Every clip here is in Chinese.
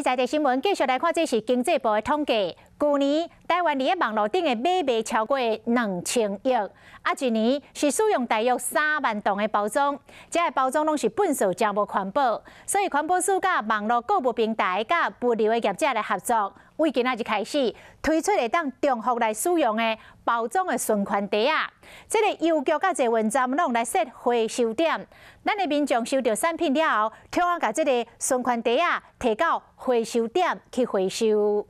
在地新闻继续来看，这是经济部的统计。去年台湾伫网络顶的买卖超过2000亿，一年是使用大约3万吨的包装，这个包装拢是本数真无环保，所以环保署甲网络购物平台甲物流的业者来合作，为今仔日开始推出会当重复来使用的包装的循环袋啊。这个邮局甲捷运站拢来设回收点，咱的民众收到产品了后，听我甲这个循环袋啊摕到回收点去回收。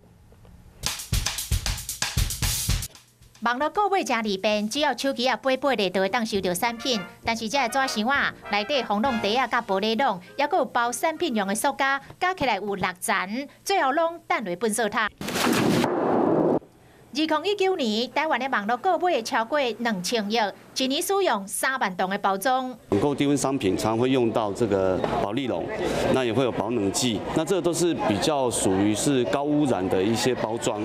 网络购买真利便，只要手机啊8的就会当收到产品。但是这个纸箱啊，内底防冻袋啊、甲玻璃笼，还佫有包产品用的塑胶，加起来有6层，最后拢等落垃圾桶。2019年，台湾的网络购买超过2000亿，一年使用3万吨的包装。网购低温商品常会用到这个保丽龙，那也会有保冷剂，那这都是比较属于是高污染的一些包装。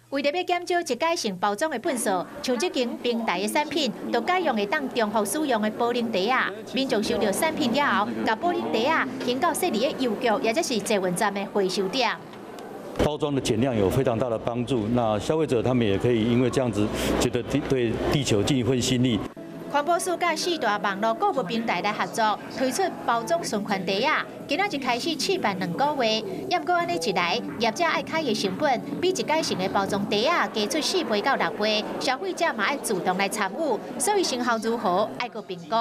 为了要减少一改性包装的本数，像这间平台的产品，就改用会当重复使用的玻璃袋啊。民众收到产品了后，把玻璃袋啊运到设立的邮局，或者是捷运站的回收点。包装的减量有非常大的帮助，那消费者他们也可以因为这样子，觉得对地球尽一份心力。 环保署甲4大网络购物平台来合作，推出包装循环袋啊。今仔日开始试办2个月，也不过安尼一来，业者爱开的成本比一改性的包装袋啊加出4倍到6倍，消费者嘛爱主动来参与，所以成效如何，爱个评估。